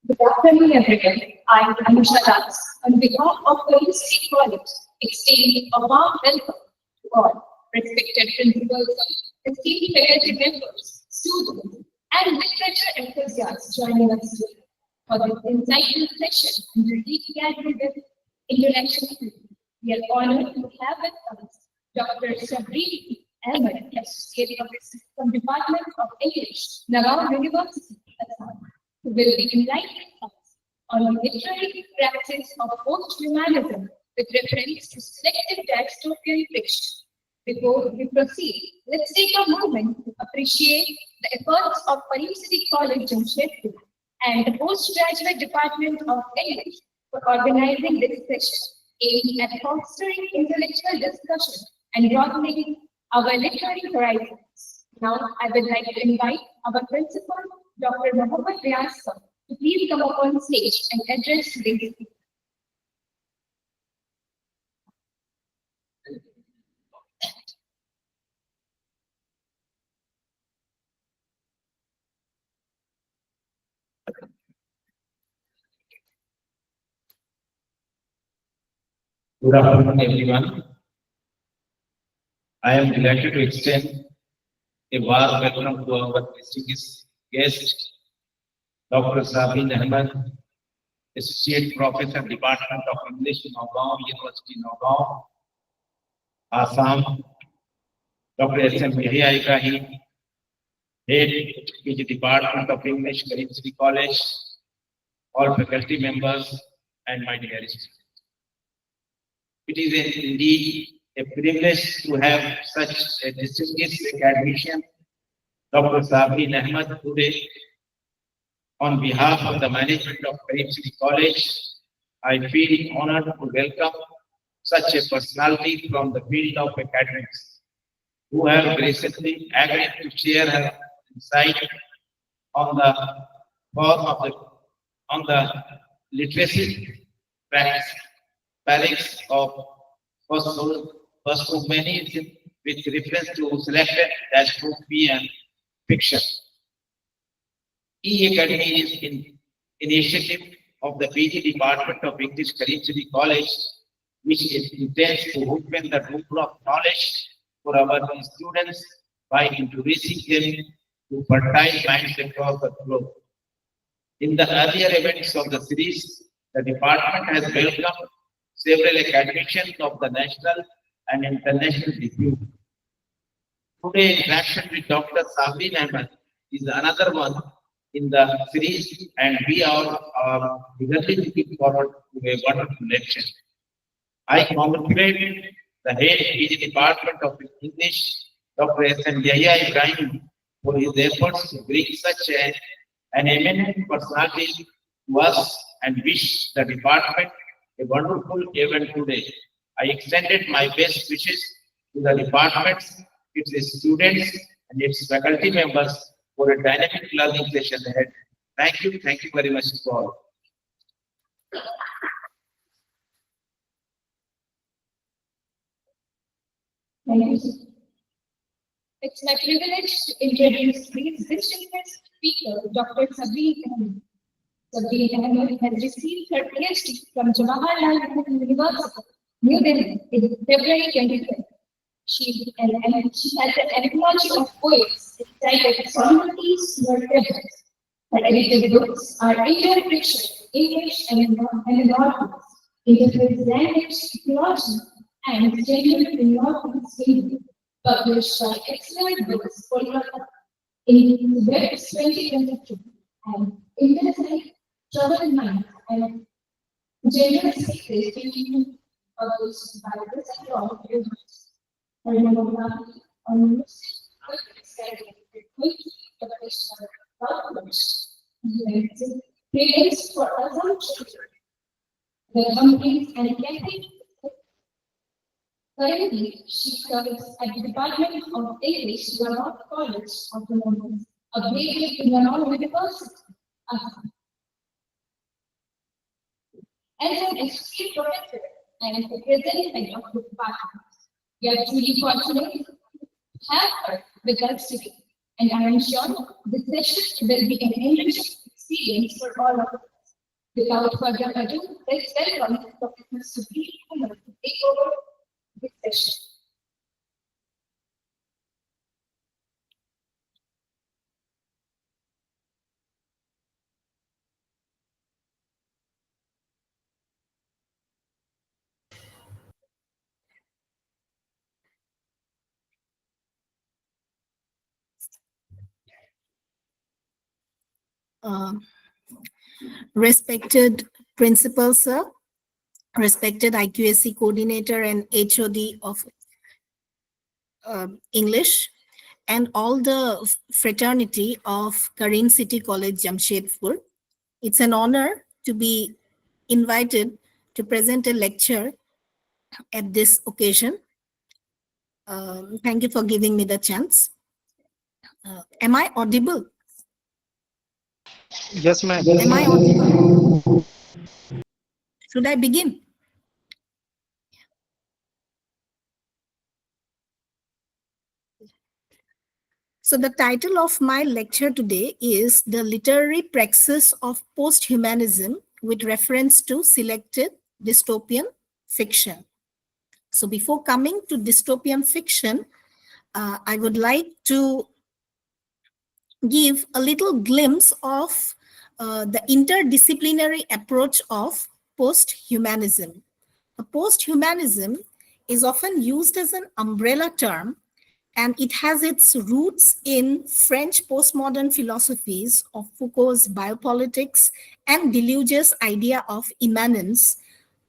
Good afternoon, everyone. I am Anusha Das. On behalf of the UC College, extending a warm welcome to all respected principals, esteemed faculty members, students, and literature enthusiasts joining us today for this insightful session under E-Cademy with Intellectual Field. We are honored to have with us Dr. Sabreen Ahmed, Associate Professor from Department of English, Nagaon University, Assam, who will be enlightening us on the literary practice of posthumanism with reference to selected dystopian fiction. Before we proceed, let's take a moment to appreciate the efforts of Parim City College, Jamshedpur, and the Postgraduate Department of English for organizing this session, aiming at fostering intellectual discussion and broadening our literary horizons. Now, I would like to invite our principal, Dr. Mohammed Riazka, to please come up on stage and address today's speaker. Good afternoon, everyone. I am delighted to extend a warm welcome to our distinguished guest, Dr. Sabreen Ahmed, Associate Professor, Department of English, Nagaon University, Nagaon, Assam, Dr. S.M. Yahya Ibrahim, Head PG Department of English, Parim City College, all faculty members, and my dear students. It is indeed a privilege to have such a distinguished academician, Dr. Sabreen Ahmed, today. On behalf of the management of Parim City College, I feel honored to welcome such a personality from the field of academics, who have recently agreed to share her insight on the literacy practice of posthumanism with reference to selected dystopian fiction. E-Cademy is an initiative of the PG Department of English, Parim City College, which intends to open the door of knowledge for our students by introducing them to fertile minds across the globe. In the earlier events of the series, the department has welcomed several academicians of the national and international repute. Today's interaction with Dr. Sabreen Ahmed is another one in the series, and we all are eagerly looking forward to a wonderful lecture. I congratulate the head PG Department of English, Dr. S.M. Yahya Ibrahim, for his efforts to bring such an eminent personality to us, and wish the department a wonderful event today. I extended my best wishes to the departments, its students, and its faculty members for a dynamic learning session ahead. Thank you very much to all. Thank you. It's my privilege to introduce today's distinguished speaker, Dr. Sabreen Ahmed. Sabreen Ahmed has received her PhD from Jawaharlal Nehru University, New Delhi, in February 2020. She has an anthology of poems entitled Sonorities Were Treasures. Her edited books are Indian fiction, English and Norwegian, interface language, theology, and gender in Norwegian, published by Excellent Books, Kolkata, in Web 2022, and Internet, Troubled Minds, and Gender Secrets, published by this and all University. Her monography on music, published by Published, Praise for Assam Children, the companies and campaigns. Currently, she serves at the Department of English, Vermont College of the Moment, affiliated to Vermont University. As an associate professor and the president head of the department, we are truly fortunate to have her with us today, and I am sure this session will be an enriching experience for all of us. Without further ado, let's welcome Professor Sabreen Ahmed to take over this session. Respected Principal Sir, respected IQAC Coordinator and HOD of English, and all the fraternity of Karim City College, Jamshedpur. It's an honor to be invited to present a lecture at this occasion. Thank you for giving me the chance. Am I audible? Yes, ma'am. Am I audible? Should I begin? So the title of my lecture today is The Literary Praxis of Posthumanism with reference to Selected Dystopian Fiction. So before coming to dystopian fiction, I would like to give a little glimpse of the interdisciplinary approach of posthumanism. Posthumanism is often used as an umbrella term, and it has its roots in French postmodern philosophies of Foucault's biopolitics and Deleuze's idea of immanence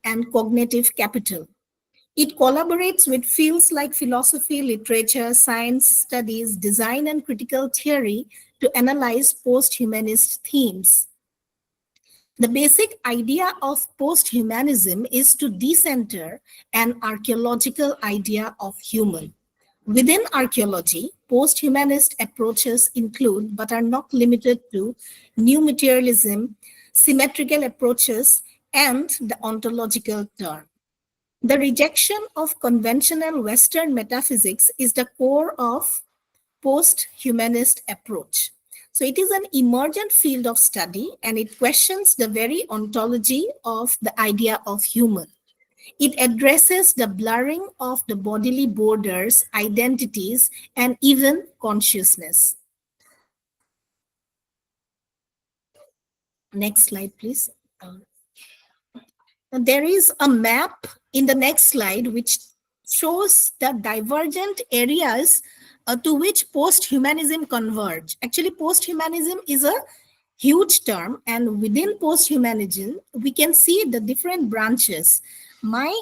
and cognitive capital. It collaborates with fields like philosophy, literature, science studies, design, and critical theory to analyze post-humanist themes. The basic idea of post-humanism is to decenter an archaeological idea of human. Within archaeology, post-humanist approaches include, but are not limited to, new materialism, symmetrical approaches, and the ontological turn. The rejection of conventional Western metaphysics is the core of post-humanist approach. So it is an emergent field of study, and it questions the very ontology of the idea of human. It addresses the blurring of the bodily borders, identities, and even consciousness. Next slide, please. There is a map in the next slide which shows the divergent areas to which post-humanism converge. Actually, post-humanism is a huge term, and within post-humanism, we can see the different branches. My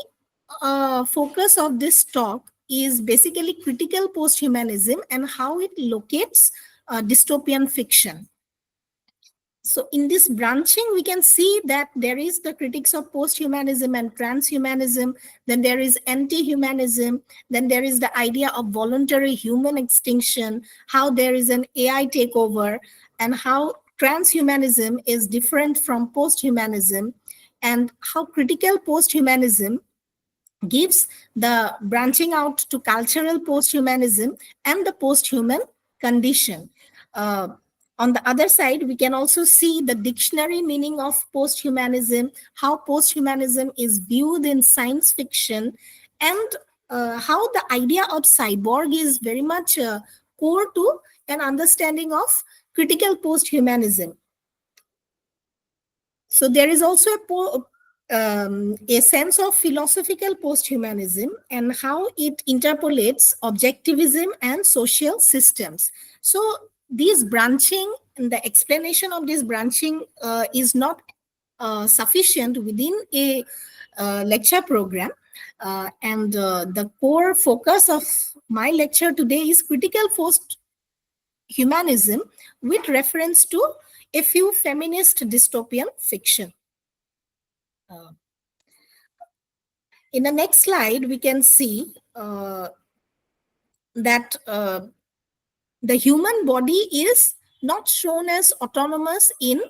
focus of this talk is basically critical post-humanism and how it locates dystopian fiction. So in this branching, we can see that there is the critics of post-humanism and transhumanism, then there is anti-humanism, then there is the idea of voluntary human extinction, how there is an AI takeover, and how transhumanism is different from post-humanism, and how critical post-humanism gives the branching out to cultural post-humanism and the post-human condition. On the other side, we can also see the dictionary meaning of post-humanism, how post-humanism is viewed in science fiction, and how the idea of cyborg is very much core to an understanding of critical post-humanism. So there is also a sense of philosophical post-humanism and how it interpolates objectivism and social systems. So these branching and the explanation of this branching is not sufficient within a lecture program. The core focus of my lecture today is critical post-humanism with reference to a few feminist dystopian fiction. In the next slide, we can see that the human body is not shown as autonomous in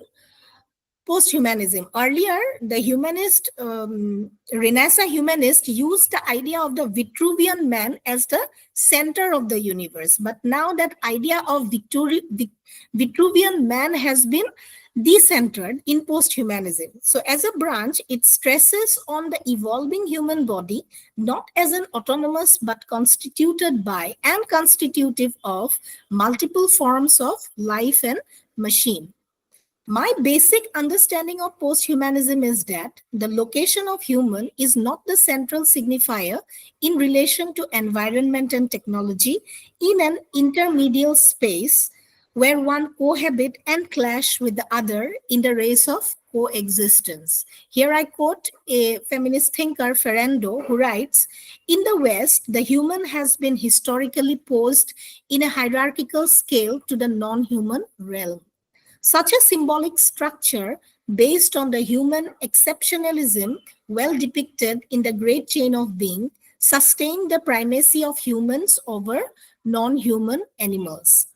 posthumanism. Earlier, the humanist, Renaissance humanist used the idea of the Vitruvian man as the center of the universe. But now that idea of Vitruvian man has been decentered in posthumanism. So as a branch, it stresses on the evolving human body, not as an autonomous, but constituted by and constitutive of multiple forms of life and machine. My basic understanding of posthumanism is that the location of human is not the central signifier in relation to environment and technology in an intermediate space where one cohabit and clash with the other in the race of coexistence. Here I quote a feminist thinker, Ferrando, who writes, "In the West, the human has been historically posed in a hierarchical scale to the non-human realm. Such a symbolic structure based on the human exceptionalism, well depicted in the Great Chain of Being, sustained the primacy of humans over non-human animals.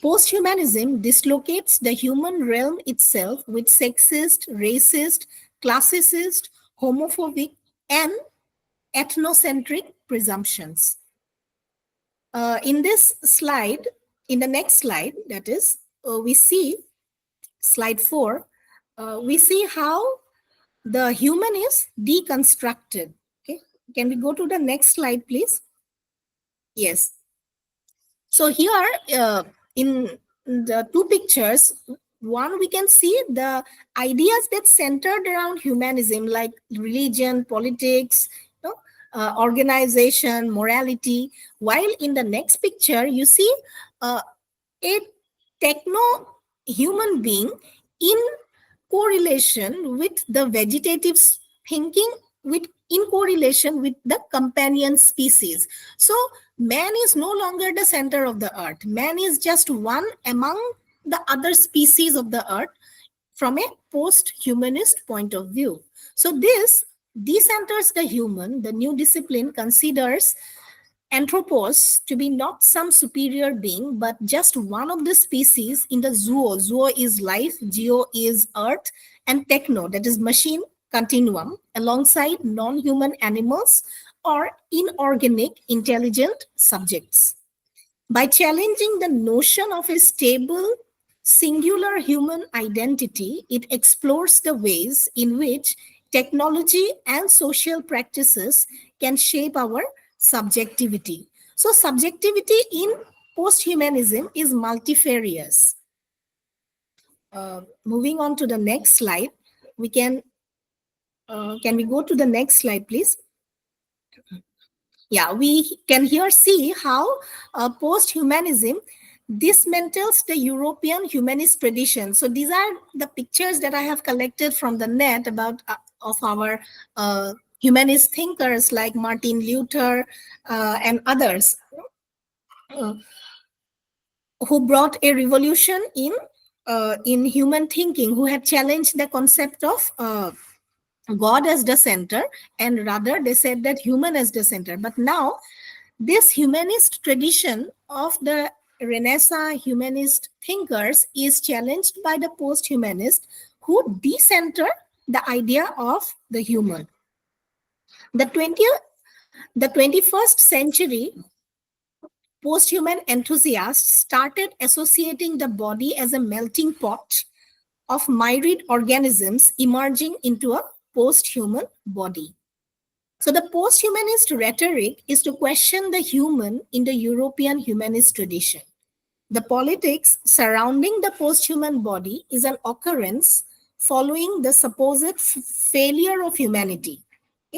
Posthumanism dislocates the human realm itself with sexist, racist, classicist, homophobic, and ethnocentric presumptions." In this slide, in the next slide, that is, we see slide 4, we see how the human is deconstructed. Okay, can we go to the next slide, please? Yes. So here, in the two pictures, one, we can see the ideas that centered around humanism, like religion, politics, organization, morality, while in the next picture, you see a techno human being in correlation with the vegetative thinking, with in correlation with the companion species. So man is no longer the center of the earth. Man is just one among the other species of the earth from a post-humanist point of view. So this decenters the human. The new discipline considers anthropos to be not some superior being, but just one of the species in the zoo. Zoo is life, geo is earth, and techno, that is machine continuum, alongside non-human animals or inorganic intelligent subjects. By challenging the notion of a stable, singular human identity, it explores the ways in which technology and social practices can shape our subjectivity. So subjectivity in posthumanism is multifarious. Moving on to the next slide, we can we go to the next slide, please? Yeah, we can here see how posthumanism dismantles the European humanist tradition. So these are the pictures that I have collected from the net about of our humanist thinkers like Martin Luther and others who brought a revolution in human thinking, who had challenged the concept of God as the center, and rather they said that human as the center. But now this humanist tradition of the Renaissance humanist thinkers is challenged by the post-humanists who decenter the idea of the human. The 21st century post-human enthusiasts started associating the body as a melting pot of myriad organisms emerging into a post-human body. So the post-humanist rhetoric is to question the human in the European humanist tradition. The politics surrounding the post-human body is an occurrence following the supposed failure of humanity.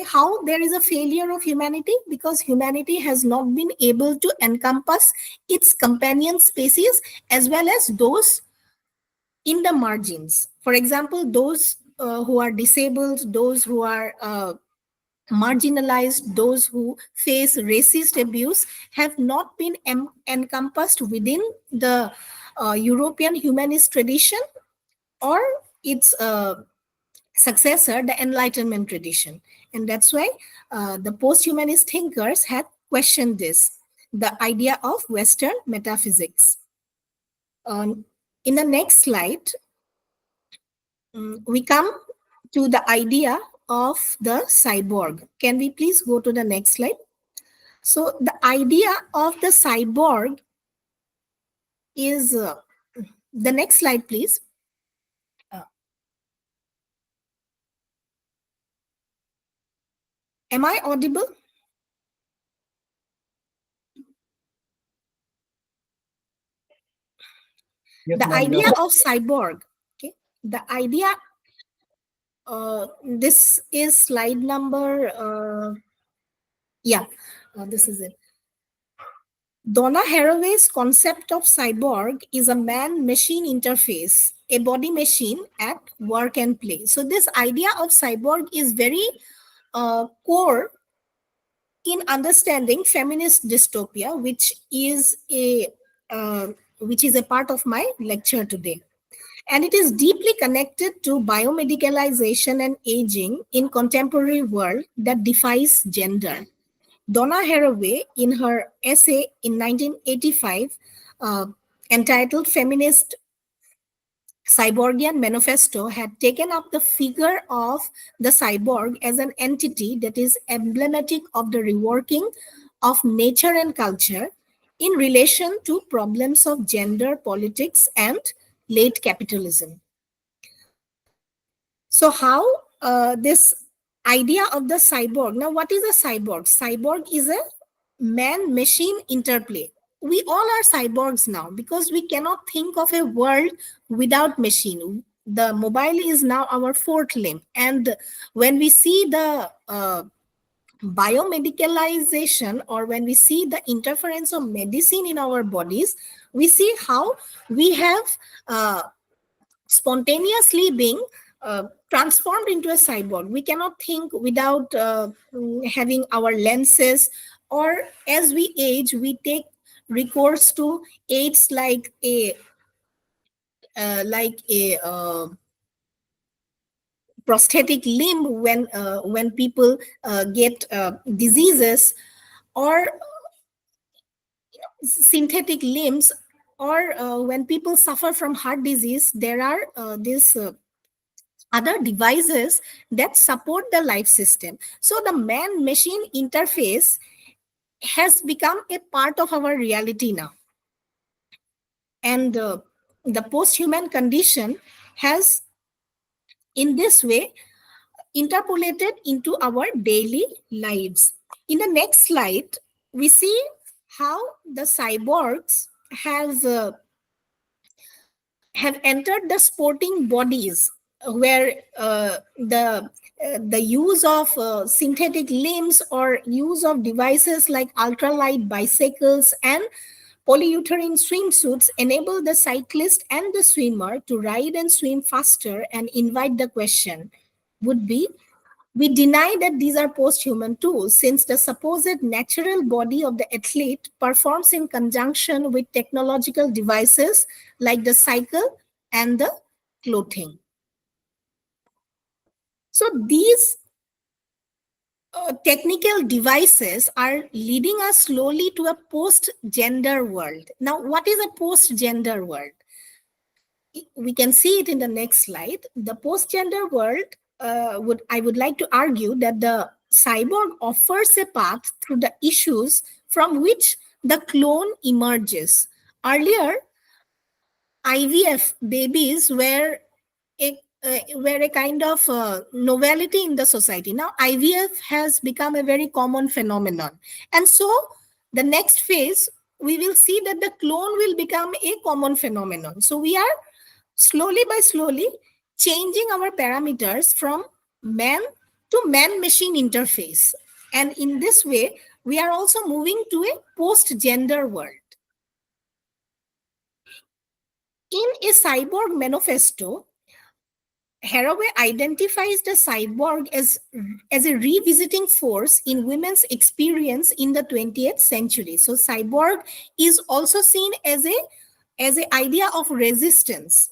How there is a failure of humanity? Because humanity has not been able to encompass its companion species as well as those in the margins. For example, those who are disabled, those who are marginalized, those who face racist abuse have not been encompassed within the European humanist tradition or its successor, the Enlightenment tradition. And that's why the post-humanist thinkers had questioned this, the idea of Western metaphysics. In the next slide, we come to the idea of the cyborg. Can we please go to the next slide? So the idea of the cyborg is, the next slide, please. Am I audible? Yes, The ma'am, idea you're- of cyborg, okay, the idea, this is slide number, this is it. Donna Haraway's concept of cyborg is a man-machine interface, a body machine at work and play. So this idea of cyborg is very core in understanding feminist dystopia, which is a part of my lecture today. And it is deeply connected to biomedicalization and aging in contemporary world that defies gender. Donna Haraway, in her essay in 1985, entitled Feminist Cyborgian Manifesto, had taken up the figure of the cyborg as an entity that is emblematic of the reworking of nature and culture in relation to problems of gender, politics, and late capitalism. So how this idea of the cyborg, now what is a cyborg? Cyborg is a man-machine interplay. We all are cyborgs now because we cannot think of a world without machine. The mobile is now our fourth limb. And when we see the biomedicalization, or when we see the interference of medicine in our bodies, we see how we have spontaneously being transformed into a cyborg. We cannot think without having our lenses, or as we age, we take recourse to aids like a prosthetic limb when people get diseases, or synthetic limbs, or when people suffer from heart disease. There are these other devices that support the life system. So the man-machine interface has become a part of our reality now. And the post-human condition has, in this way, interpolated into our daily lives. In the next slide, we see how the cyborgs have entered the sporting bodies, where the use of synthetic limbs or use of devices like ultralight bicycles and polyurethane swimsuits enable the cyclist and the swimmer to ride and swim faster. And invite the question would be, we deny that these are post-human tools, since the supposed natural body of the athlete performs in conjunction with technological devices like the cycle and the clothing. So these technical devices are leading us slowly to a post-gender world. Now, what is a post-gender world? We can see it in the next slide. The post-gender world, I would like to argue that the cyborg offers a path through the issues from which the clone emerges. Earlier, IVF babies were a kind of novelty in the society. Now, IVF has become a very common phenomenon. And so, the next phase, we will see that the clone will become a common phenomenon. So, we are slowly changing our parameters from man to man-machine interface. And in this way, we are also moving to a post-gender world. In a cyborg manifesto, Haraway identifies the cyborg as a revisiting force in women's experience in the 20th century. So cyborg is also seen as an idea of resistance.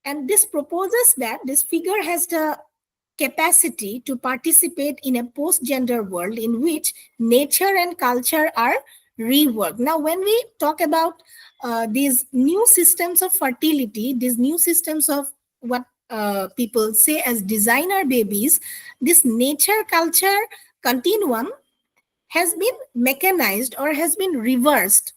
And this proposes that this figure has the capacity to participate in a post-gender world in which nature and culture are reworked. Now, when we talk about these new systems of fertility, these new systems of what people say as designer babies, this nature culture continuum has been mechanized or has been reversed.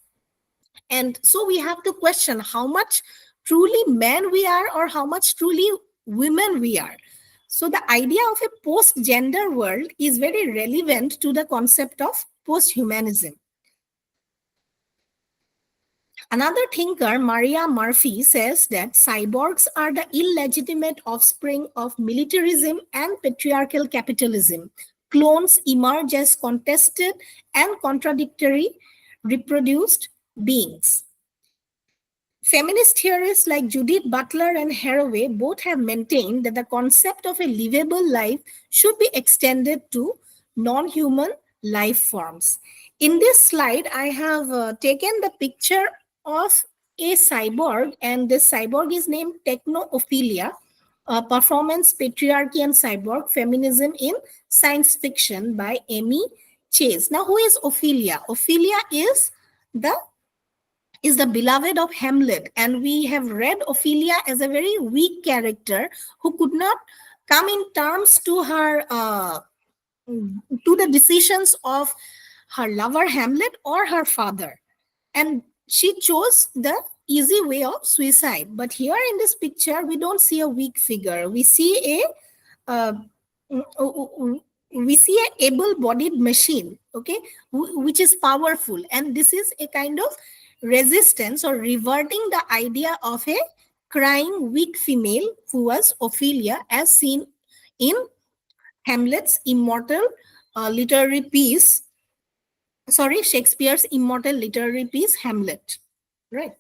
And so we have to question how much truly men we are or how much truly women we are. So the idea of a post-gender world is very relevant to the concept of post-humanism. Another thinker, Maria Murphy, says that cyborgs are the illegitimate offspring of militarism and patriarchal capitalism. Clones emerge as contested and contradictory reproduced beings. Feminist theorists like Judith Butler and Haraway both have maintained that the concept of a livable life should be extended to non-human life forms. In this slide, I have taken the picture of a cyborg, and this cyborg is named Techno-Ophelia, Performance, Patriarchy and Cyborg, Feminism in Science Fiction by Amy Chase. Now, who is Ophelia? Ophelia is the beloved of Hamlet, and we have read Ophelia as a very weak character who could not come in terms to her to the decisions of her lover Hamlet or her father, and she chose the easy way of suicide. But here in this picture, we don't see a weak figure. We see a able-bodied machine, okay, which is powerful, and this is a kind of resistance or reverting the idea of a crying weak female who was Ophelia as seen in Hamlet's immortal literary piece, Shakespeare's immortal literary piece, Hamlet, right?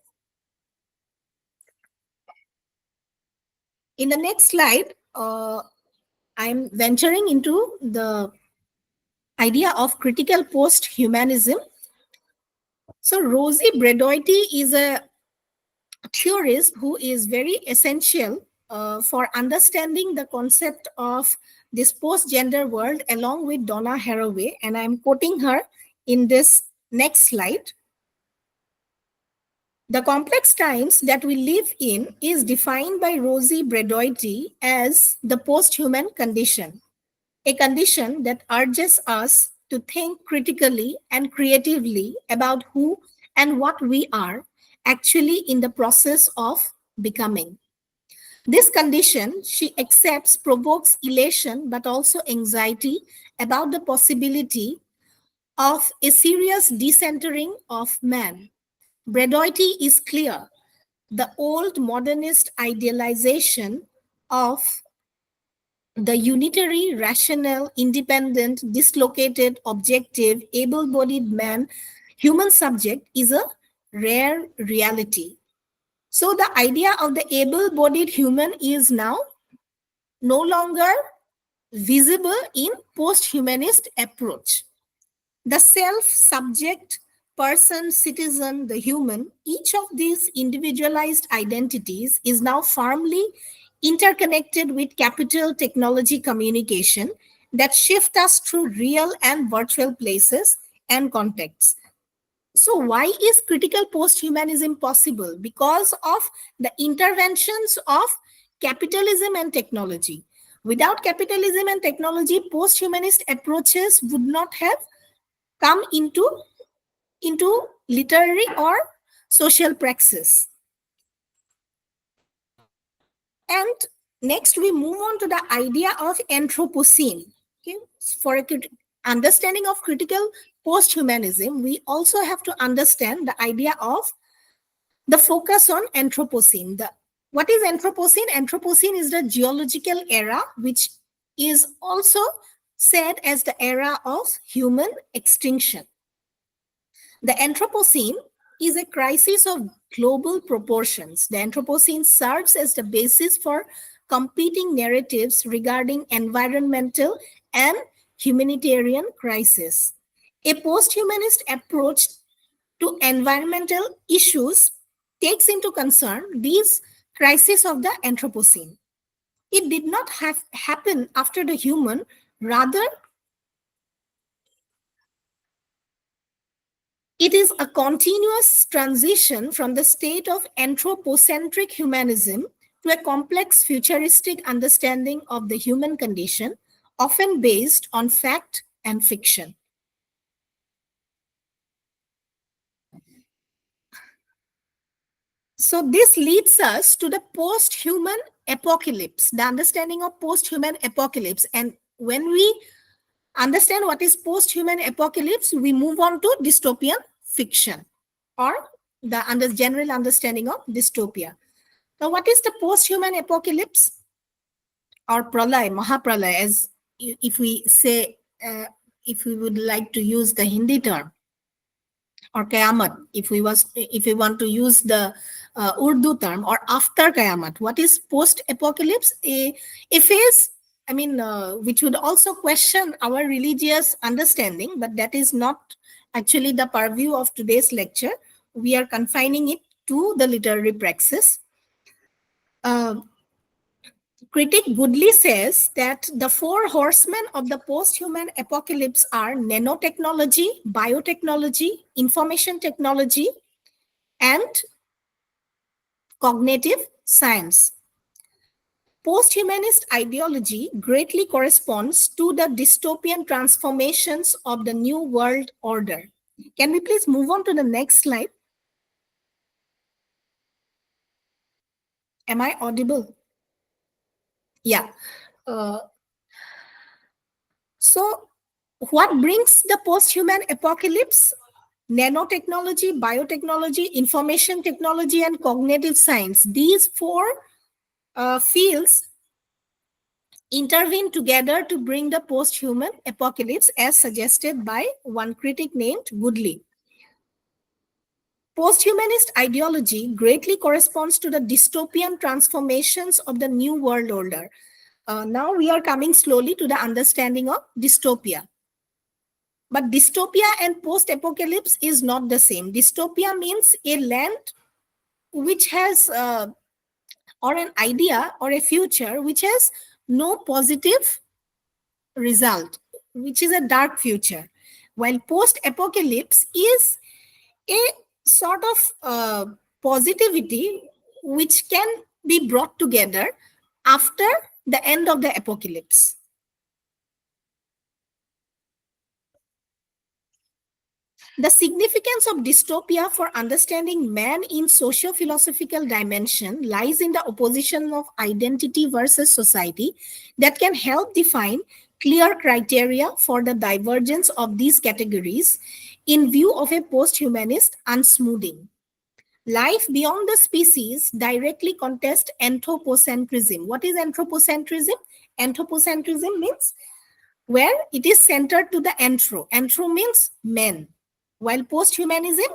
In the next slide, I'm venturing into the idea of critical post-humanism. So Rosie Bredoity is a theorist who is very essential for understanding the concept of this post-gender world along with Donna Haraway, and I'm quoting her in this next slide. The complex times that we live in is defined by Rosie Bredoity as the post-human condition, a condition that urges us to think critically and creatively about who and what we are actually in the process of becoming. This condition, she accepts, provokes elation but also anxiety about the possibility of a serious decentering of man. Bredoity is clear. The old modernist idealization of the unitary, rational, independent, dislocated, objective, able-bodied man, human subject is a rare reality. So the idea of the able-bodied human is now no longer visible in post-humanist approach. The self, subject, person, citizen, the human, each of these individualized identities is now firmly interconnected with capital technology communication that shift us through real and virtual places and contexts. So why is critical post-humanism possible? Because of the interventions of capitalism and technology. Without capitalism and technology, post-humanist approaches would not have come into literary or social praxis. And next, we move on to the idea of Anthropocene. Okay? For a understanding of critical post-humanism, we also have to understand the idea of the focus on Anthropocene. What is Anthropocene? Anthropocene is the geological era, which is also said as the era of human extinction. The Anthropocene is a crisis of global proportions. The Anthropocene serves as the basis for competing narratives regarding environmental and humanitarian crisis. A post-humanist approach to environmental issues takes into concern these crises of the Anthropocene. It did not happen after the human, rather it is a continuous transition from the state of anthropocentric humanism to a complex futuristic understanding of the human condition, often based on fact and fiction. So this leads us to the post-human apocalypse, the understanding of post-human apocalypse. And when we understand what is post-human apocalypse, we move on to dystopian fiction, or the general understanding of dystopia. Now, what is the post-human apocalypse, or pralay, mahapralay, as if we say, if we would like to use the Hindi term, or Qayamat, if we want to use the Urdu term, or after Qayamat. What is post-apocalypse? A phase, which would also question our religious understanding, but that is not actually the purview of today's lecture. We are confining it to the literary praxis. Critic Goodley says that the four horsemen of the post-human apocalypse are nanotechnology, biotechnology, information technology, and cognitive science. Post-humanist ideology greatly corresponds to the dystopian transformations of the New World Order. Can we please move on to the next slide? Am I audible? Yeah. So what brings the post-human apocalypse? Nanotechnology, biotechnology, information technology, and cognitive science. These four fields intervene together to bring the post-human apocalypse, as suggested by one critic named Goodley. Post-humanist ideology greatly corresponds to the dystopian transformations of the New World Order. Now we are coming slowly to the understanding of dystopia. But dystopia and post-apocalypse is not the same. Dystopia means a land which has, or an idea or a future which has no positive result, which is a dark future. While post-apocalypse is a sort of positivity which can be brought together after the end of the apocalypse. The significance of dystopia for understanding man in socio-philosophical dimension lies in the opposition of identity versus society that can help define clear criteria for the divergence of these categories in view of a post-humanist unsmoothing. Life beyond the species directly contests anthropocentrism. What is anthropocentrism? Anthropocentrism means where it is centered to the anthro. Anthro means men, while posthumanism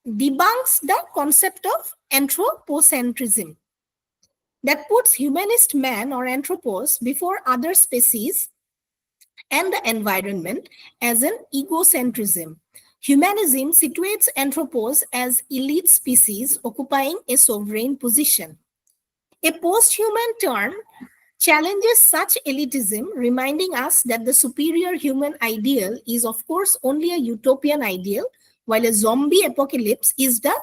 debunks the concept of anthropocentrism that puts humanist man or anthropos before other species and the environment as an egocentrism. Humanism situates anthropos as elite species occupying a sovereign position. A post-human term challenges such elitism, reminding us that the superior human ideal is, of course, only a utopian ideal, while a zombie apocalypse is the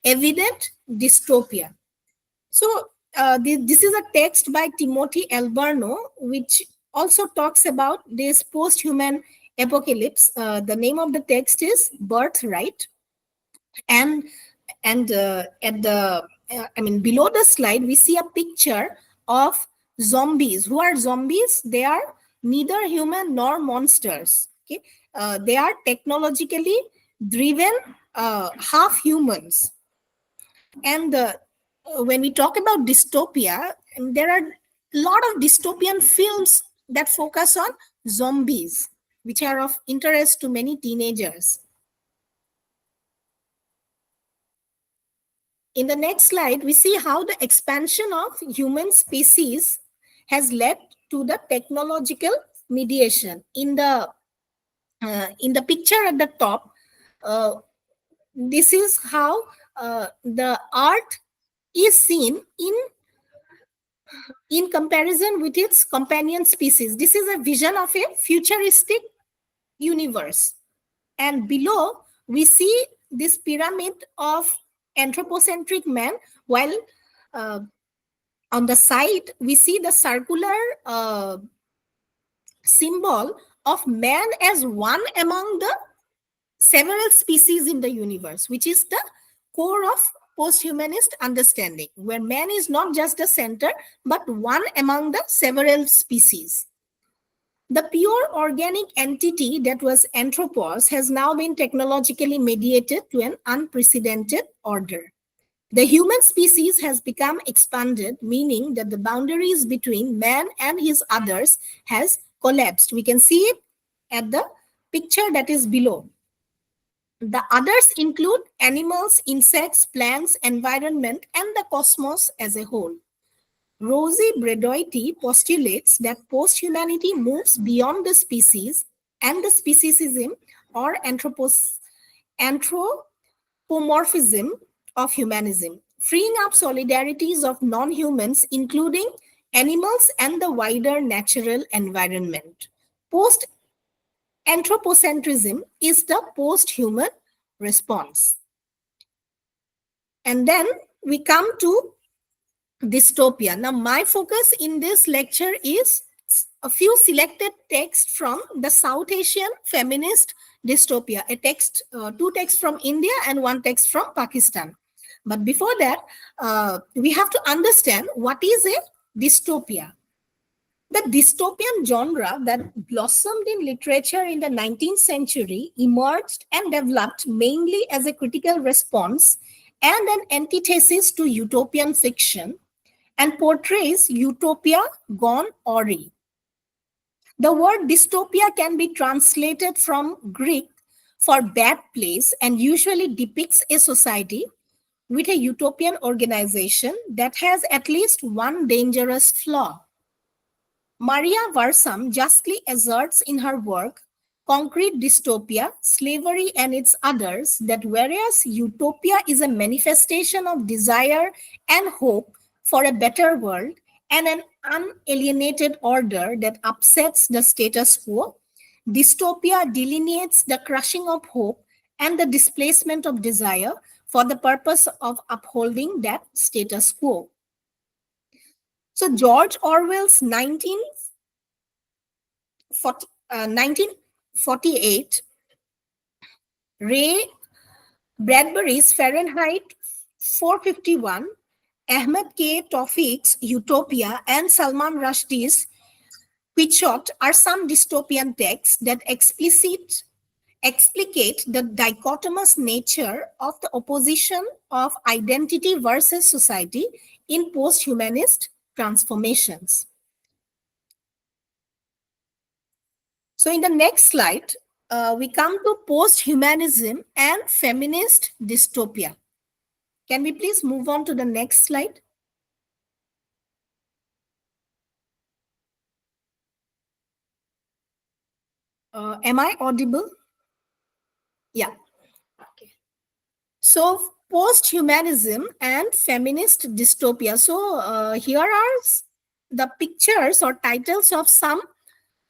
evident dystopia. So, this is a text by Timothy Alberno, which also talks about this post-human apocalypse. The name of the text is Birthright. And at the, below the slide, we see a picture of zombies. Who are zombies? They are neither human nor monsters. Okay, they are technologically driven, half humans. And when we talk about dystopia, there are a lot of dystopian films that focus on zombies, which are of interest to many teenagers. In the next slide, we see how the expansion of human species has led to the technological mediation. In the picture at the top, this is how the art is seen in in comparison with its companion species. This is a vision of a futuristic universe. And below, we see this pyramid of anthropocentric man, while uh, on the side, we see the circular symbol of man as one among the several species in the universe, which is the core of post-humanist understanding, where man is not just the center, but one among the several species. The pure organic entity that was anthropos has now been technologically mediated to an unprecedented order. The human species has become expanded, meaning that the boundaries between man and his others has collapsed. We can see it at the picture that is below. The others include animals, insects, plants, environment, and the cosmos as a whole. Rosie Bredoity postulates that post-humanity moves beyond the species and the speciesism or anthropomorphism of humanism, freeing up solidarities of non-humans, including animals and the wider natural environment. Post-anthropocentrism is the post-human response. And then we come to dystopia. Now, my focus in this lecture is a few selected texts from the South Asian feminist dystopia, two texts from India and one text from Pakistan. But before that, we have to understand what is a dystopia. The dystopian genre that blossomed in literature in the 19th century emerged and developed mainly as a critical response and an antithesis to utopian fiction, and portrays utopia gone awry. The word dystopia can be translated from Greek for bad place and usually depicts a society with a utopian organization that has at least one dangerous flaw. Maria Varsam justly asserts in her work, Concrete Dystopia, Slavery and Its Others, that whereas utopia is a manifestation of desire and hope for a better world and an unalienated order that upsets the status quo, dystopia delineates the crushing of hope and the displacement of desire for the purpose of upholding that status quo. So George Orwell's 1948, Ray Bradbury's Fahrenheit 451, Ahmed K. Tawfiq's Utopia, and Salman Rushdie's Quixote are some dystopian texts that explicate the dichotomous nature of the opposition of identity versus society in post-humanist transformations. So in the next slide, we come to post-humanism and feminist dystopia. Can we please move on to the next slide? Am I audible? Yeah. Okay. So post-humanism and feminist dystopia. So here are the pictures or titles of some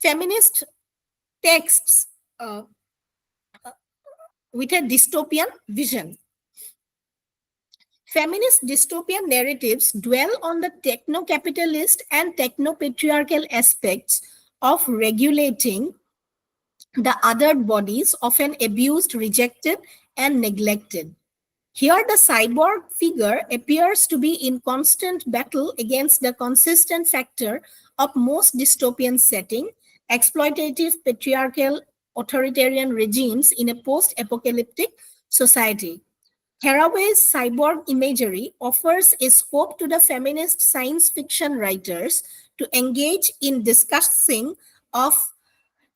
feminist texts with a dystopian vision. Feminist dystopian narratives dwell on the techno-capitalist and techno-patriarchal aspects of regulating the othered bodies, often abused, rejected, and neglected. Here, the cyborg figure appears to be in constant battle against the consistent factor of most dystopian setting, exploitative, patriarchal, authoritarian regimes in a post-apocalyptic society. Haraway's cyborg imagery offers a scope to the feminist science fiction writers to engage in discussing of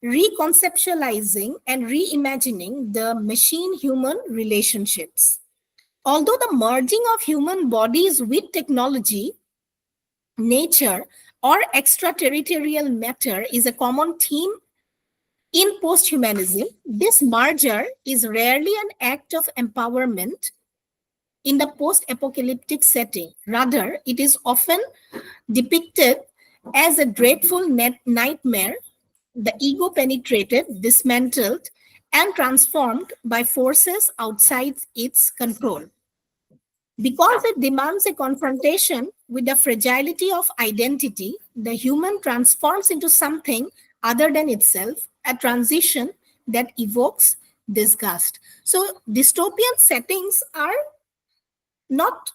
reconceptualizing and reimagining the machine-human relationships. Although the merging of human bodies with technology, nature, or extraterritorial matter is a common theme in post-humanism, this merger is rarely an act of empowerment in the post-apocalyptic setting. Rather, it is often depicted as a dreadful nightmare, the ego penetrated, dismantled, and transformed by forces outside its control. Because it demands a confrontation with the fragility of identity, the human transforms into something other than itself, a transition that evokes disgust. So, dystopian settings are not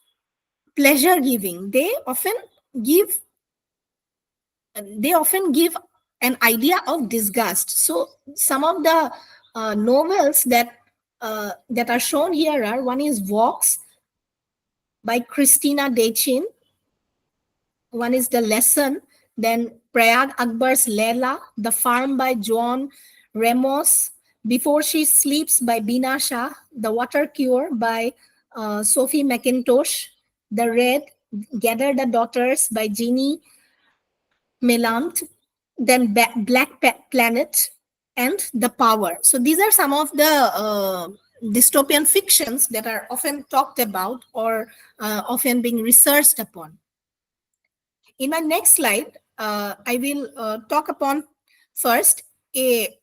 pleasure giving. Give they often give an idea of disgust. So some of the novels that are shown here are, one is Vox by Christina Dechin, one is The Lesson, then Prayag Akbar's Leila, The Farm by Joan Ramos, Before She Sleeps by Bina Shah, The Water Cure by Sophie McIntosh, The Red, Gather the Daughters by Jeannie Melant, then Planet, and The Power. So these are some of the dystopian fictions that are often talked about or often being researched upon. In my next slide, I will talk upon first a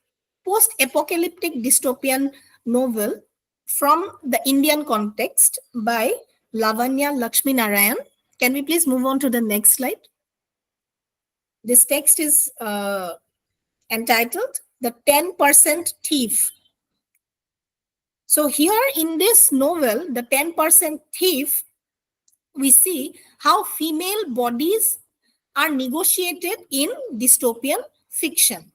post-apocalyptic dystopian novel from the Indian context by Lavanya Lakshmi Narayan. Can we please move on to the next slide? This text is entitled The 10% Thief. So here in this novel, The 10% Thief, we see how female bodies are negotiated in dystopian fiction.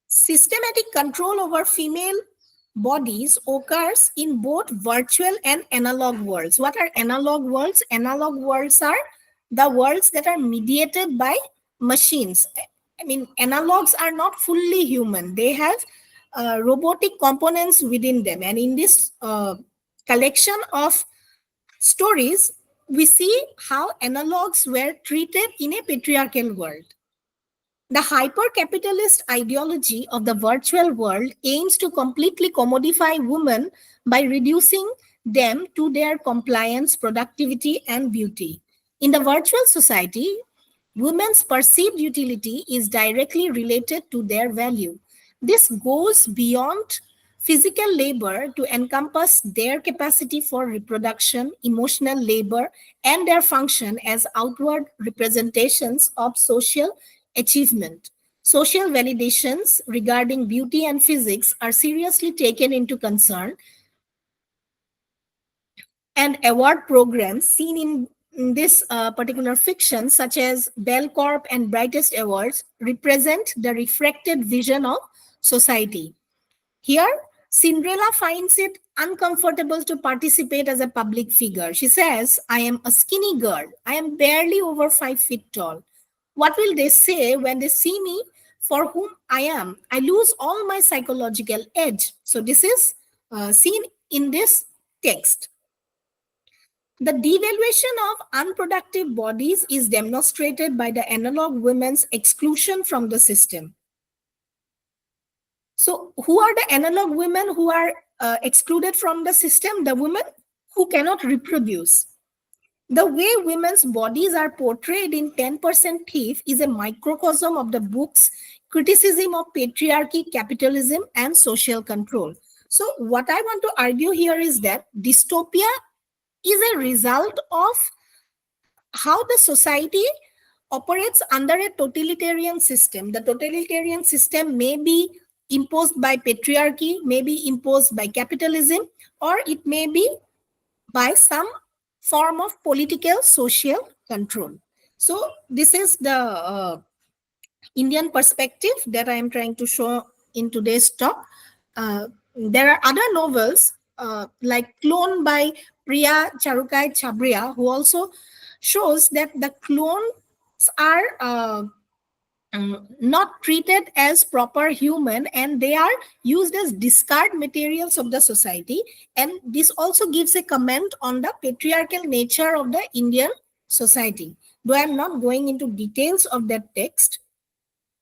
Systematic control over female bodies occurs in both virtual and analog worlds. What are analog worlds? Analog worlds are the worlds that are mediated by machines. I mean, analogs are not fully human. They have robotic components within them. And in this collection of stories, we see how analogs were treated in a patriarchal world. The hyper-capitalist ideology of the virtual world aims to completely commodify women by reducing them to their compliance, productivity, and beauty. In the virtual society, women's perceived utility is directly related to their value. This goes beyond physical labor to encompass their capacity for reproduction, emotional labor, and their function as outward representations of social achievement. Social validations regarding beauty and physics are seriously taken into concern, and award programs seen in this particular fiction, such as Bell Corp and Brightest Awards, represent the refracted vision of society. Here, Cinderella finds it uncomfortable to participate as a public figure. She says, I am a skinny girl. I am barely over 5 feet tall. What will they say when they see me for whom I am? I lose all my psychological edge. So this is seen in this text. The devaluation of unproductive bodies is demonstrated by the analog women's exclusion from the system. So who are the analog women who are excluded from the system? The women who cannot reproduce. The way women's bodies are portrayed in 10% Thief is a microcosm of the book's criticism of patriarchy, capitalism, and social control. So what I want to argue here is that dystopia is a result of how the society operates under a totalitarian system. The totalitarian system may be imposed by patriarchy, may be imposed by capitalism, or it may be by some form of political social control. So this is the Indian perspective that I am trying to show in today's talk. There are other novels like Clone by Priya Charukai Chabria, who also shows that the clones are not treated as proper human, and they are used as discard materials of the society. And this also gives a comment on the patriarchal nature of the Indian society. Though I'm not going into details of that text,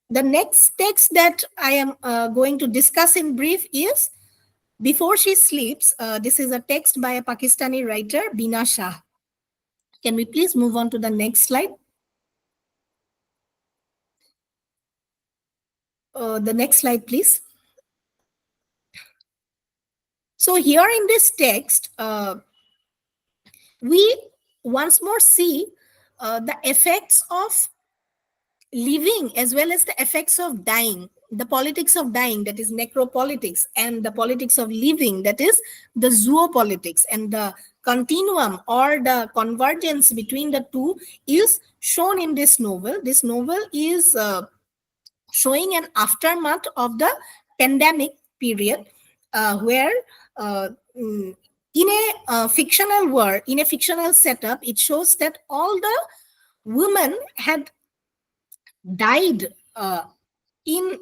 the next text that I am going to discuss in brief is Before she sleeps, this is a text by a Pakistani writer, Bina Shah. Can we please move on to the next slide? The next slide, please. So here in this text, we once more see the effects of living as well as the effects of dying, the politics of dying, that is necropolitics, and the politics of living, that is the zoopolitics, and the continuum or the convergence between the two is shown in this novel. This novel is showing an aftermath of the pandemic period, where in a fictional world, in a fictional setup, it shows that all the women had died in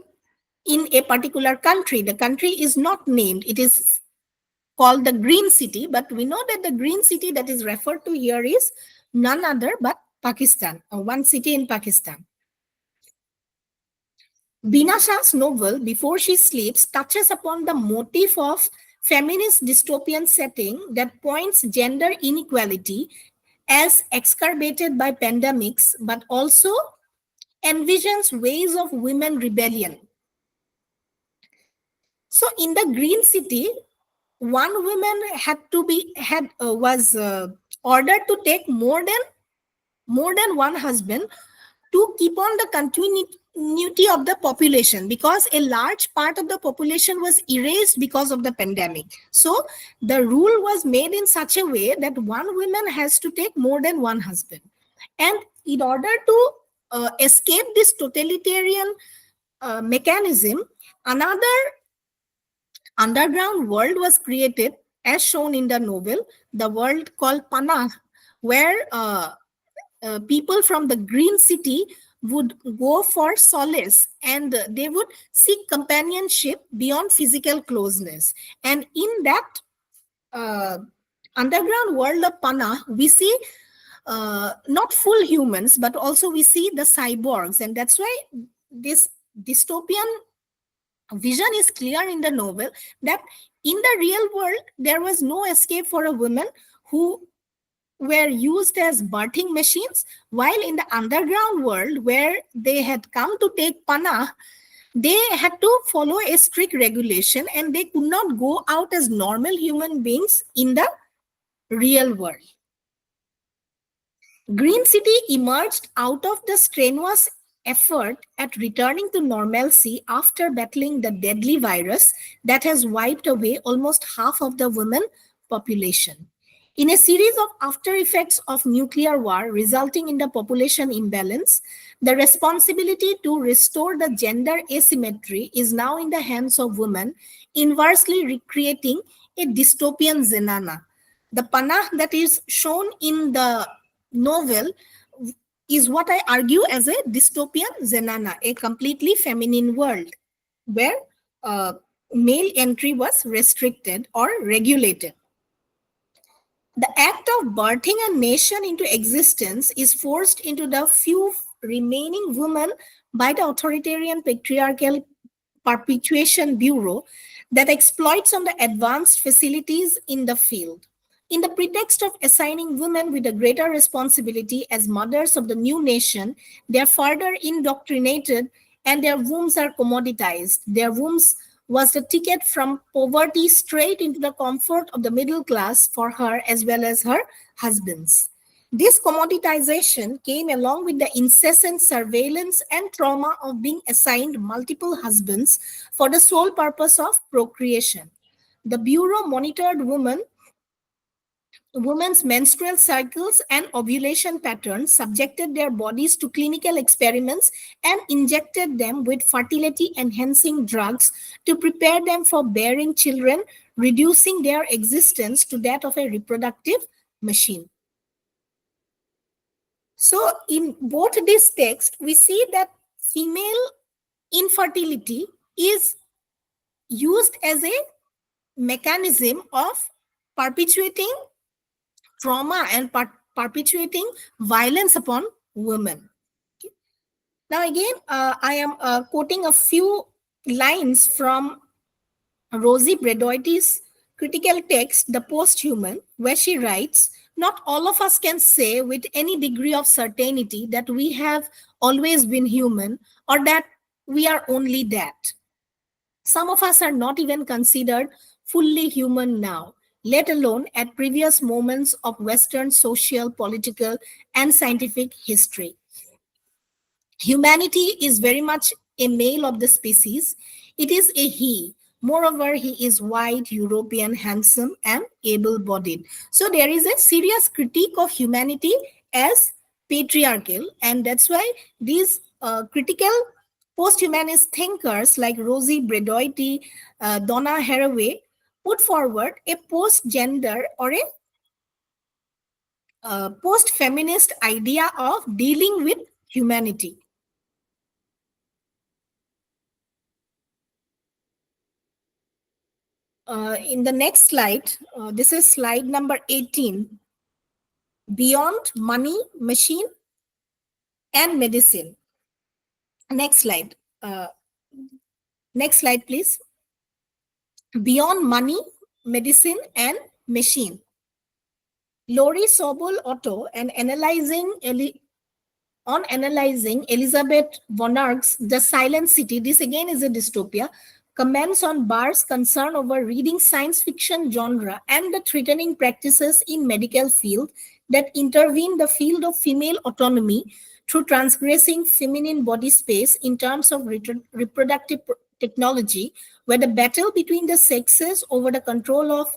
a particular country. The country is not named. It is called the Green City, but we know that the Green City that is referred to here is none other but Pakistan, or one city in Pakistan. Bina Shah's novel, Before She Sleeps, touches upon the motif of feminist dystopian setting that points gender inequality as exacerbated by pandemics, but also envisions ways of women rebellion. So in the Green City, one woman was ordered to take more than one husband to keep on the continuity of the population, because a large part of the population was erased because of the pandemic. So the rule was made in such a way that one woman has to take more than one husband. And in order to escape this totalitarian mechanism, another underground world was created, as shown in the novel, the world called Panah, where people from the Green City would go for solace, and they would seek companionship beyond physical closeness. And in that underground world of Panah, we see not full humans, but also we see the cyborgs. And that's why this dystopian vision is clear in the novel, that in the real world, there was no escape for a woman who were used as birthing machines, while in the underground world, where they had come to take Panah, they had to follow a strict regulation, and they could not go out as normal human beings in the real world. Green City emerged out of the strenuous effort at returning to normalcy after battling the deadly virus that has wiped away almost half of the women population. In a series of after effects of nuclear war resulting in the population imbalance, the responsibility to restore the gender asymmetry is now in the hands of women, inversely recreating a dystopian zenana. The Panah that is shown in the novel is what I argue as a dystopian zenana, a completely feminine world where male entry was restricted or regulated. The act of birthing a nation into existence is forced into the few remaining women by the authoritarian patriarchal perpetuation bureau that exploits on the advanced facilities in the field. In the pretext of assigning women with a greater responsibility as mothers of the new nation, they are further indoctrinated and their wombs are commoditized. Their wombs was the ticket from poverty straight into the comfort of the middle class for her as well as her husbands. This commoditization came along with the incessant surveillance and trauma of being assigned multiple husbands for the sole purpose of procreation. The Bureau monitored women's menstrual cycles and ovulation patterns, subjected their bodies to clinical experiments, and injected them with fertility-enhancing drugs to prepare them for bearing children, reducing their existence to that of a reproductive machine. So in both these texts, we see that female infertility is used as a mechanism of perpetuating trauma and perpetuating violence upon women. Okay. Now again, I am quoting a few lines from Rosie Bredoity's critical text, The Posthuman, where she writes, not all of us can say with any degree of certainty that we have always been human or that we are only that. Some of us are not even considered fully human now, let alone at previous moments of Western social, political, and scientific history. Humanity is very much a male of the species. It is a he. Moreover, he is white, European, handsome, and able bodied. So there is a serious critique of humanity as patriarchal, and that's why these critical post-humanist thinkers like Rosie Bredoity, Donna Haraway put forward a post-gender or a post-feminist idea of dealing with humanity. In the next slide, this is slide number 18, beyond money, machine, and medicine. Next slide. Next slide, please. Beyond money, medicine, and machine. Lori Sobol Otto and analyzing Elizabeth von Arc's The Silent City, this again is a dystopia, comments on Barr's concern over reading science fiction genre and the threatening practices in medical field that intervene the field of female autonomy through transgressing feminine body space in terms of reproductive technology, where the battle between the sexes over the control of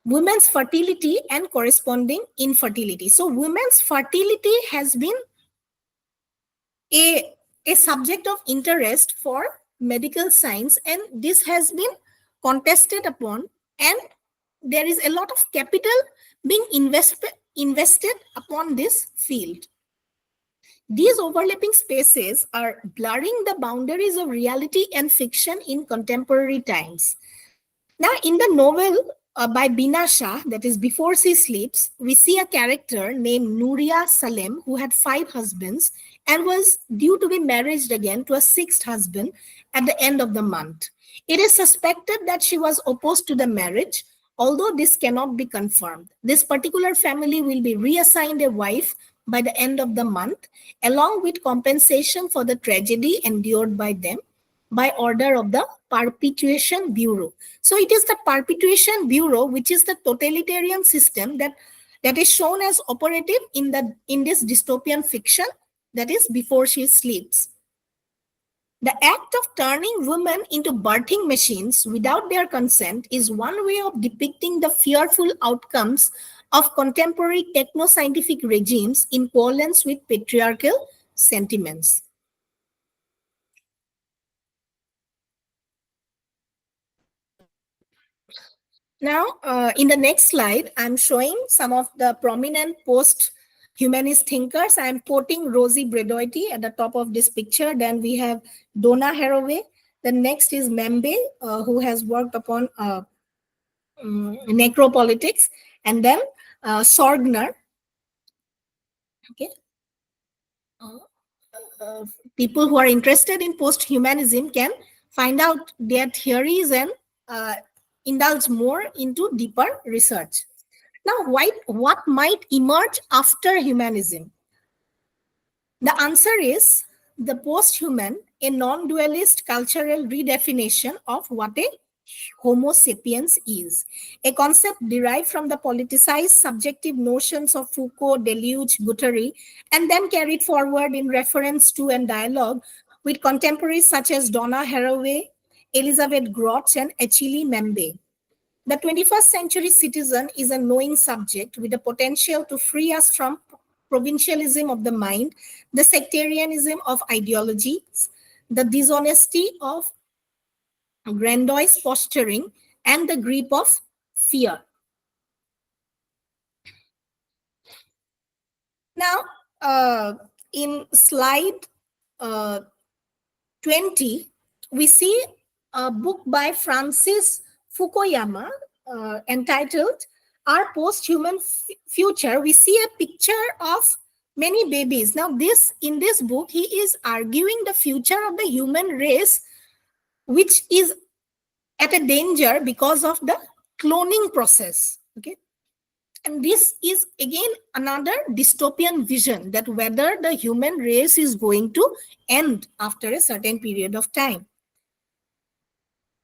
women's fertility and corresponding infertility. So women's fertility has been a subject of interest for medical science, and this has been contested upon, and there is a lot of capital being invested upon this field. These overlapping spaces are blurring the boundaries of reality and fiction in contemporary times. Now, in the novel by Bina Shah, that is Before She Sleeps, we see a character named Nuria Salem who had 5 husbands and was due to be married again to a 6th husband at the end of the month. It is suspected that she was opposed to the marriage, although this cannot be confirmed. This particular family will be reassigned a wife by the end of the month, along with compensation for the tragedy endured by them by order of the Perpetuation Bureau. So it is the Perpetuation Bureau, which is the totalitarian system that is shown as operative in this dystopian fiction, that is Before She Sleeps. The act of turning women into birthing machines without their consent is one way of depicting the fearful outcomes of contemporary techno-scientific regimes in accordance with patriarchal sentiments. Now, in the next slide, I'm showing some of the prominent post-humanist thinkers. I'm quoting Rosie Bredoity at the top of this picture. Then we have Donna Haraway. The next is Membe, who has worked upon necropolitics. And then Sorgner. Okay. People who are interested in post-humanism can find out their theories and indulge more into deeper research. Now, what might emerge after humanism? The answer is the post-human, a non-dualist cultural redefinition of what a Homo sapiens is, a concept derived from the politicized subjective notions of Foucault, Deleuze, Guattari, and then carried forward in reference to and dialogue with contemporaries such as Donna Haraway, Elizabeth Grotz, and Achille Membe. The 21st century citizen is a knowing subject with the potential to free us from provincialism of the mind, the sectarianism of ideologies, the dishonesty of grandiose posturing, and the grip of fear. Now, in slide 20, we see a book by Francis Fukuyama entitled Our Post-Human Future. We see a picture of many babies. Now, in this book, he is arguing the future of the human race, which is at a danger because of the cloning process. Okay. And this is again another dystopian vision, that whether the human race is going to end after a certain period of time.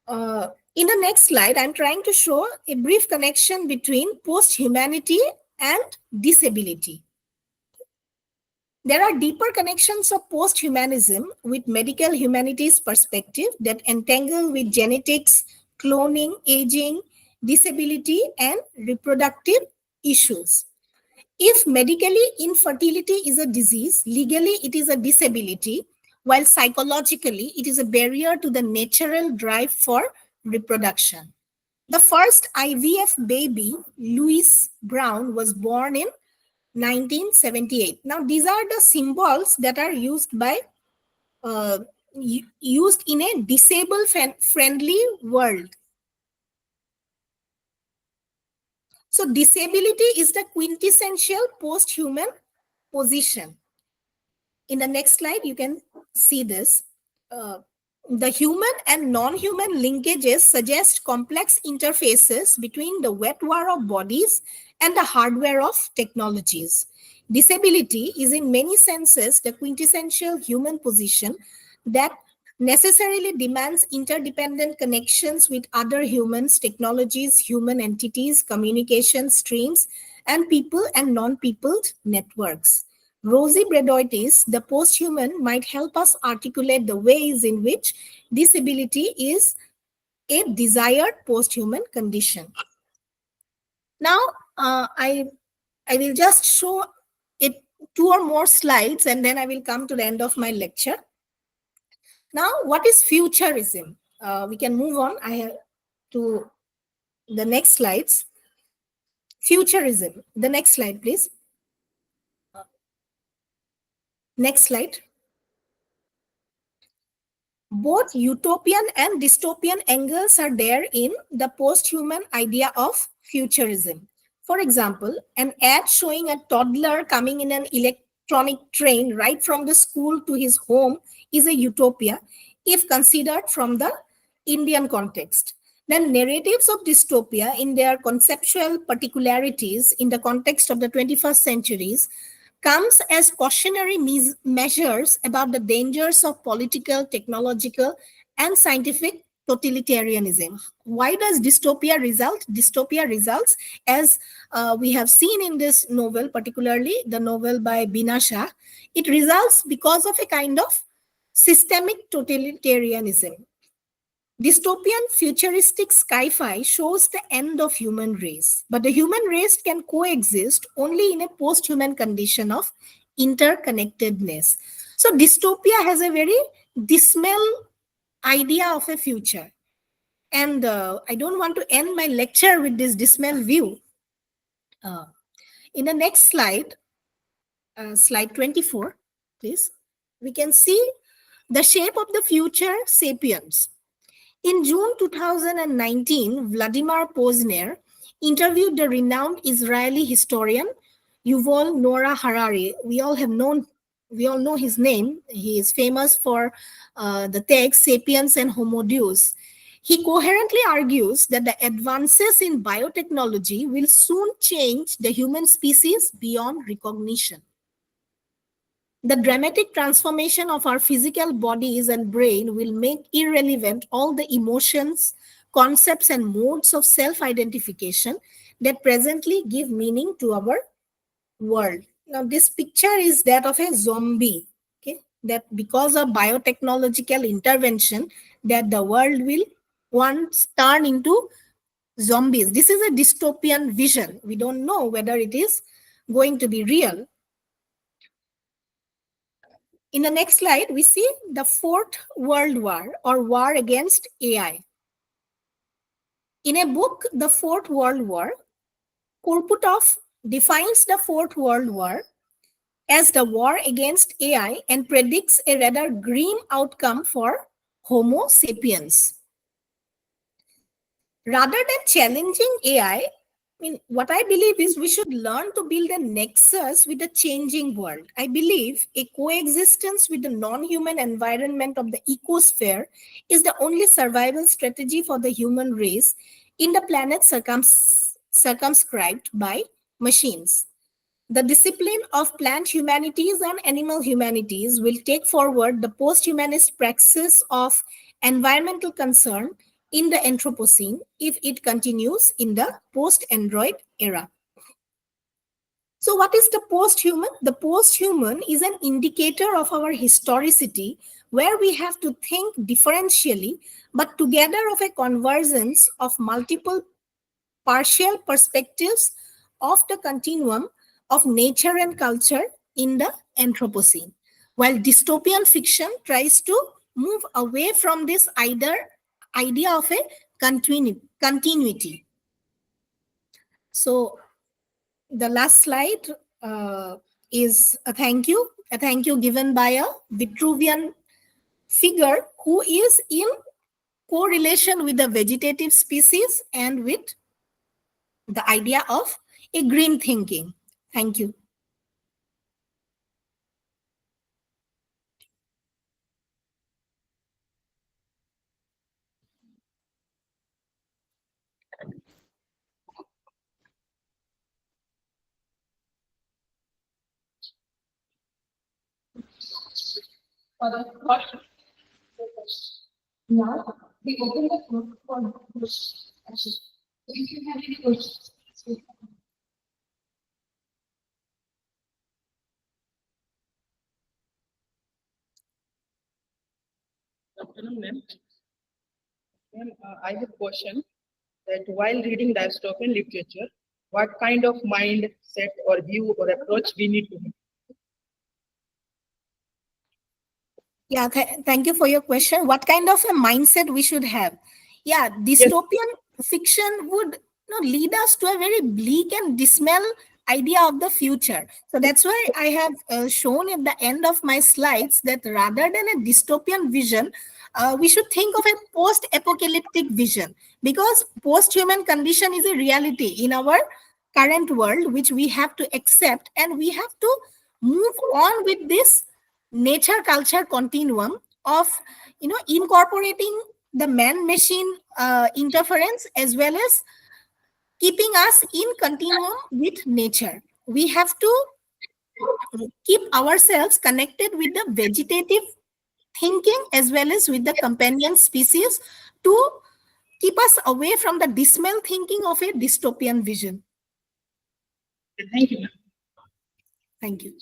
In the next slide, I'm trying to show a brief connection between post-humanity and disability. There are deeper connections of post-humanism with medical humanities perspective that entangle with genetics, cloning, aging, disability, and reproductive issues. If medically infertility is a disease, legally it is a disability, while psychologically it is a barrier to the natural drive for reproduction. The first IVF baby, Louis Brown, was born in 1978. Now, these are the symbols that are used by used in a disabled friendly world. So disability is the quintessential post-human position. In the next slide, you can see this. The human and non-human linkages suggest complex interfaces between the wetware of bodies and the hardware of technologies. Disability is in many senses the quintessential human position that necessarily demands interdependent connections with other humans, technologies, human entities, communication streams, and people and non-people networks. Rosie Bredoitis, the post-human, might help us articulate the ways in which disability is a desired post-human condition. Now, I will just show it 2 or more slides, and then I will come to the end of my lecture. Now, what is futurism? We can move on to the next slides. Futurism. The next slide, please. Next slide. Both utopian and dystopian angles are there in the post-human idea of futurism. For example, an ad showing a toddler coming in an electronic train right from the school to his home is a utopia if considered from the Indian context. Then narratives of dystopia in their conceptual particularities in the context of the 21st centuries comes as cautionary measures about the dangers of political, technological, and scientific totalitarianism. Why does dystopia result? Dystopia results, as we have seen in this novel, particularly the novel by Binasha, it results because of a kind of systemic totalitarianism. Dystopian futuristic sci-fi shows the end of human race, but the human race can coexist only in a post-human condition of interconnectedness. So dystopia has a very dismal idea of a future. And I don't want to end my lecture with this dismal view. In the next slide, slide 24, please, we can see the shape of the future sapiens. In June 2019, Vladimir Posner interviewed the renowned Israeli historian Yuval Noah Harari. We all know his name. He is famous for the text Sapiens and Homo Deus. He coherently argues that the advances in biotechnology will soon change the human species beyond recognition. The dramatic transformation of our physical bodies and brain will make irrelevant all the emotions, concepts, and modes of self-identification that presently give meaning to our world. Now, this picture is that of a zombie, okay? That because of biotechnological intervention, that the world will once turn into zombies. This is a dystopian vision. We don't know whether it is going to be real. In the next slide, we see the Fourth World War or war against AI. In a book, The Fourth World War, Korputov defines the Fourth World War as the war against AI and predicts a rather grim outcome for Homo sapiens. Rather than challenging AI, mean, what I believe is we should learn to build a nexus with the changing world. I believe a coexistence with the non-human environment of the ecosphere is the only survival strategy for the human race in the planet circumscribed by machines. The discipline of plant humanities and animal humanities will take forward the post-humanist praxis of environmental concern in the Anthropocene if it continues in the post-Android era. So what is the post-human? The post-human is an indicator of our historicity where we have to think differentially but together of a convergence of multiple partial perspectives of the continuum of nature and culture in the Anthropocene, while dystopian fiction tries to move away from this idea of a continuity. So the last slide is a thank you given by a Vitruvian figure who is in correlation with the vegetative species and with the idea of a green thinking. Thank you. For the question. Now, we open the floor for questions. So if you have any questions, please. Good afternoon, ma'am. Ma'am, I have a question that while reading dystopian literature, what kind of mindset or view or approach we need to have? Yeah, thank you for your question. What kind of a mindset we should have? Yeah, dystopian fiction would lead us to a very bleak and dismal idea of the future. So that's why I have shown at the end of my slides that rather than a dystopian vision, we should think of a post-apocalyptic vision, because post-human condition is a reality in our current world, which we have to accept, and we have to move on with this nature culture continuum of incorporating the man machine interference as well as keeping us in continuum with nature. We have to keep ourselves connected with the vegetative thinking as well as with the companion species to keep us away from the dismal thinking of a dystopian vision. Thank you, ma'am. Thank you.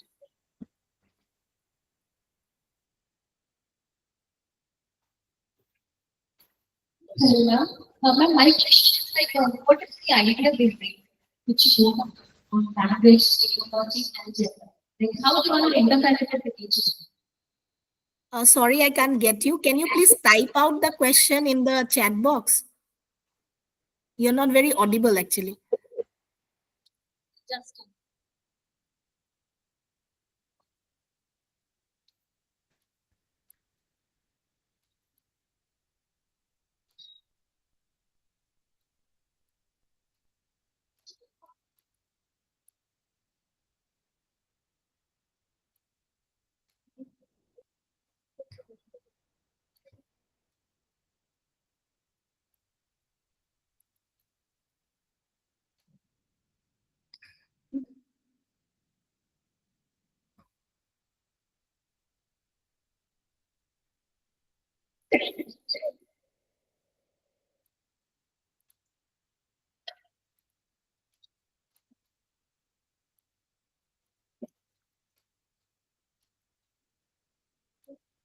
Hello, ma'am. Ma'am, my question is what is the idea behind which you on language, technology, and gender? How do you want to interconnect with each other? Sorry, I can't get you. Can you please type out the question in the chat box? You're not very audible, actually. Just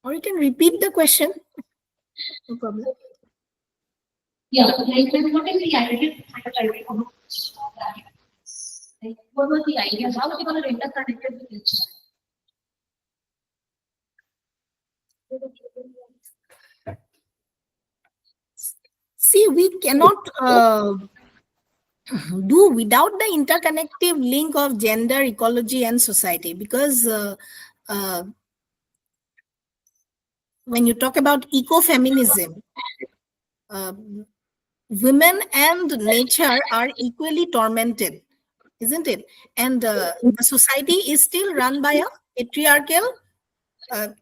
Or you can repeat the question. No problem. yeah, what is the idea behind the of what was the idea? How are you going to interconnect with each other? See, we cannot do without the interconnective link of gender, ecology, and society, because when you talk about ecofeminism, women and nature are equally tormented, isn't it? And the society is still run by a patriarchal.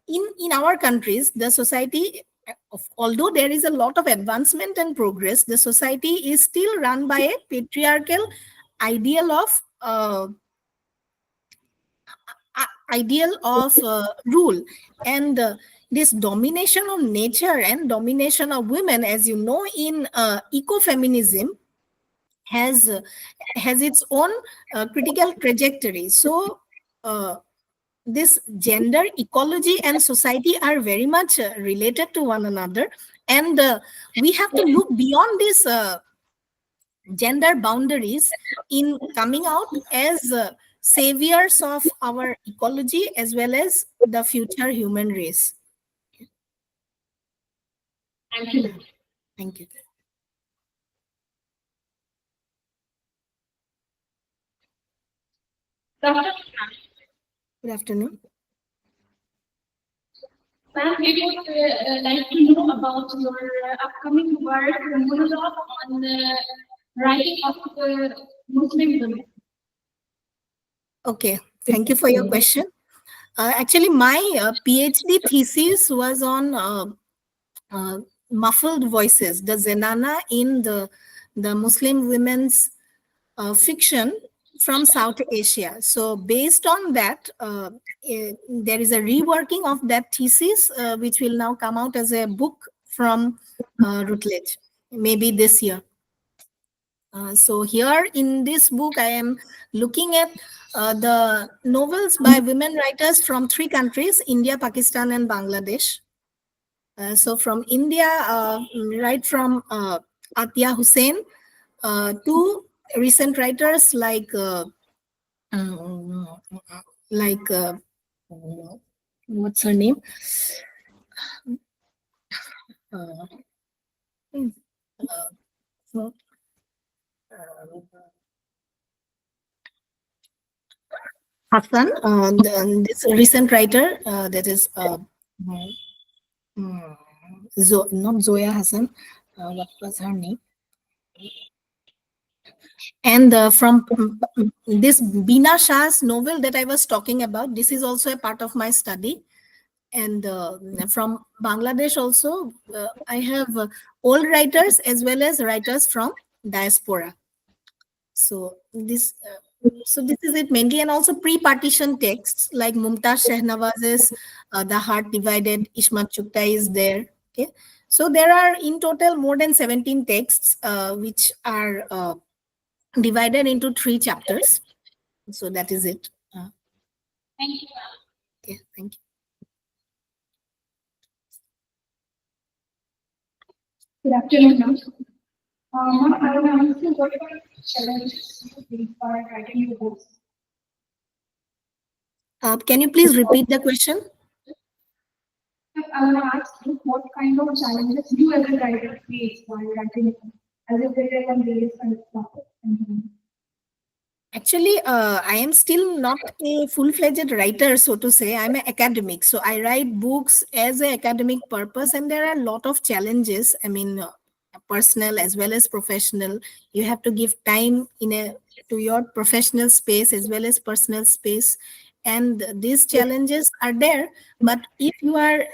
In our countries, the society, although there is a lot of advancement and progress, the society is still run by a patriarchal ideal of rule, and this domination of nature and domination of women, as you know, in ecofeminism has has its own critical trajectory. So this gender ecology and society are very much related to one another, and we have to look beyond this gender boundaries in coming out as saviors of our ecology as well as the future human race. Thank you. Thank you. Dr. Good afternoon. Ma'am, we would like to know about your upcoming work, monologue on writing of Muslim women. Okay, thank you for your question. Actually, my PhD thesis was on muffled voices, the zenana in the Muslim women's fiction from South Asia. So based on that, there is a reworking of that thesis, which will now come out as a book from Routledge, maybe this year. So here in this book, I am looking at the novels by women writers from 3 countries, India, Pakistan, and Bangladesh. So from India, right from Atia Hussain, to recent writers like like what's her name? Uh, uh, Hassan, this recent writer that is not Zoya Hassan. What was her name? And from this Bina Shah's novel that I was talking about, this is also a part of my study. And from Bangladesh also, I have old writers as well as writers from diaspora. So this is it mainly, and also pre-partition texts like Mumtaz Shehnawaz's The Heart Divided, Ishmat Chugtai is there. Okay, so there are in total more than 17 texts which are divided into 3 chapters. So that is it. Thank you. Okay, thank you. Good afternoon, ma'am. Ma'am, I want to ask you what are challenges you face while writing your books? Can you please repeat the question? I want to ask you what kind of challenges you as a writer face while writing, as a writer on various kind of topics. Actually, I am still not a full-fledged writer, so to say. I'm an academic. So I write books as an academic purpose, and there are a lot of challenges. I mean, personal as well as professional. You have to give time to your professional space as well as personal space. And these challenges are there. But if you are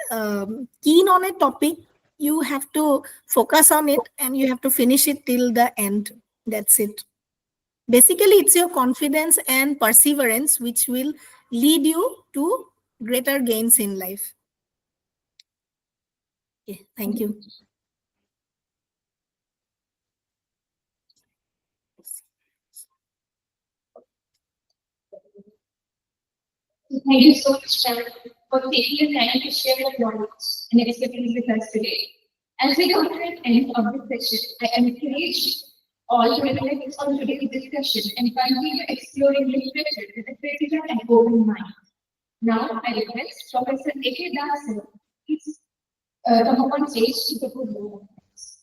keen on a topic, you have to focus on it and you have to finish it till the end. That's it. Basically, it's your confidence and perseverance which will lead you to greater gains in life. Okay, thank you. Thank you so much, Sharon, for taking the time to share your knowledge and expertise with us today. As we come to an end of the session, I encourage all to reflect on today's discussion and continue exploring literature with a critical and open mind. Now, I request Professor A.K. Das, please come up on stage to propose the comments.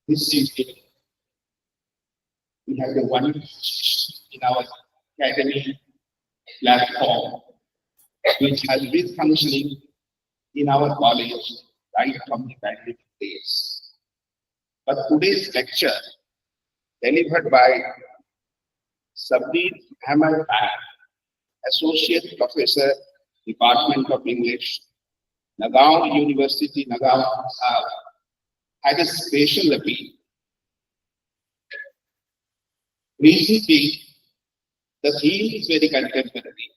this evening, we have the one in our academy platform, which has been functioning in our college right from the pandemic days. But today's lecture, delivered by Sabreen Ahmed, Associate Professor, Department of English, Nagaon University, Nagaon, had a special appeal. Reason being, the theme is very contemporary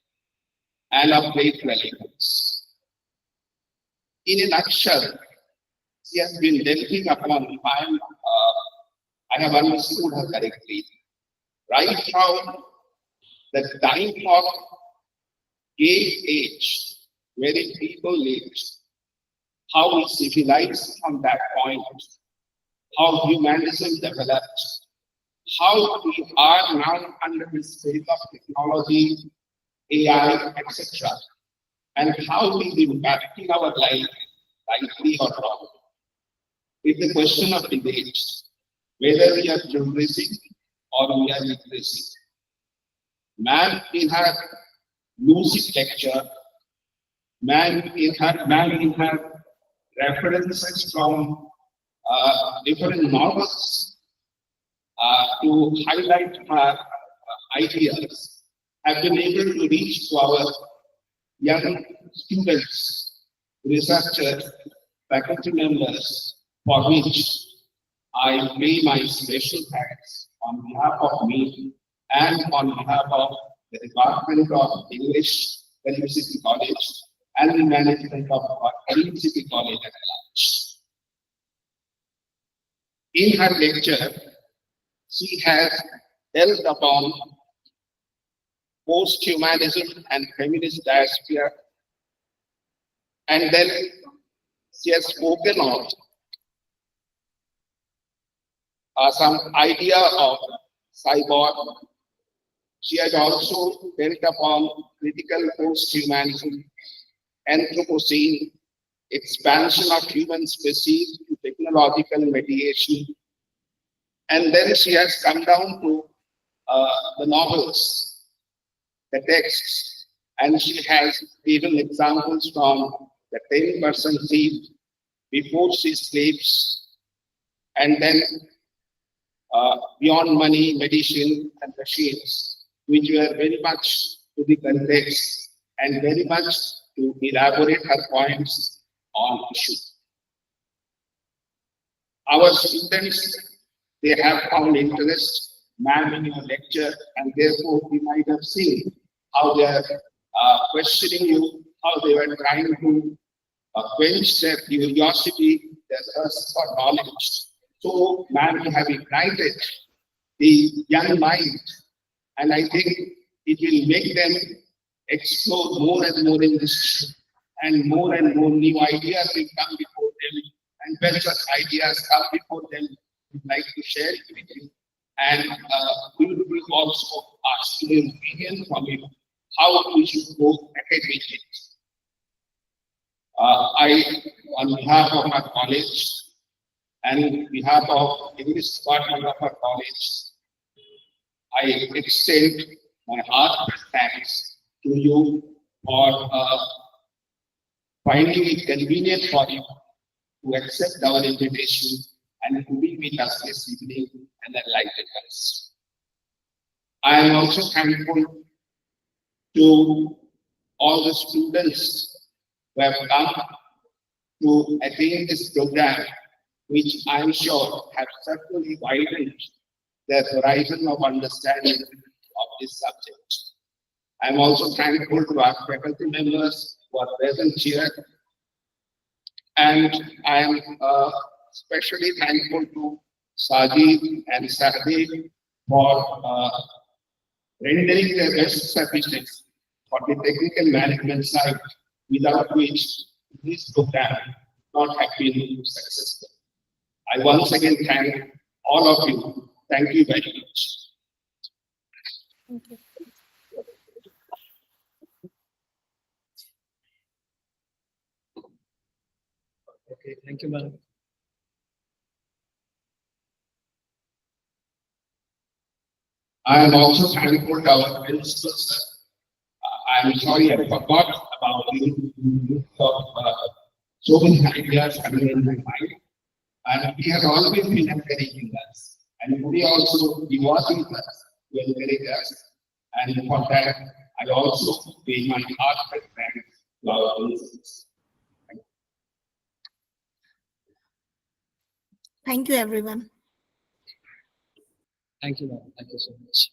and of great relevance. In a nutshell, she has been delving upon, if I have understood her correctly, right from the time of gay age, wherein people lived, how we civilized from that point, how humanism developed, how we are now under the spirit of technology, AI, etc., and how it is impacting our life, rightly or wrong. It's a question of debate, whether we are progressing or we are regressing. Man in her lucid lecture, man in her references from different novels to highlight her ideas, have been able to reach to our young students, researchers, faculty members, for which I pay my special thanks on behalf of me and on behalf of the Department of English, Karim City College, and the management of our Karim City College at large. In her lecture, she has dealt upon posthumanism and feminist diaspora, and then she has spoken of some idea of cyborg. She has also dealt upon critical posthumanism, Anthropocene, expansion of human species to technological mediation, and then she has come down to the novels, the texts, and she has given examples from the 10% seed, before she sleeps, and then beyond money, medicine, and machines, which were very much to the context and very much to elaborate her points on issue. Our students, they have found interest, ma'am, in your lecture, and therefore we might have seen how they are questioning you, how they were trying to quench their curiosity, their thirst for knowledge. So, ma'am, we have ignited the young mind, and I think it will make them explore more and more in this issue, and more new ideas will come before them, and when such ideas come before them, we'd like to share it with you, and we will also ask your opinion from you, how we should go ahead with it. On behalf of our college, and on behalf of English department of our college, I extend my heartfelt thanks to you for finding it convenient for you to accept our invitation and to be with us this evening and enlighten us. I am also thankful to all the students who have come to attend this program, which I am sure have certainly widened their horizon of understanding of this subject. I am also thankful to our faculty members who are present here, and I am especially thankful to Sajid and Sahdev for rendering their best services for the technical management side, without which this program would not have been successful. I once again thank all of you. Thank you very much. Thank you. Okay, thank you, ma'am. I am also thankful to our principal, sir. I'm sorry I forgot about you. So many ideas coming in my mind. And he has always been encouraging us. And today also he was in us to encourage us. And for that, I also pay my heartfelt thanks to our principals. Thank you, everyone. Thank you, ma'am. Thank you so much.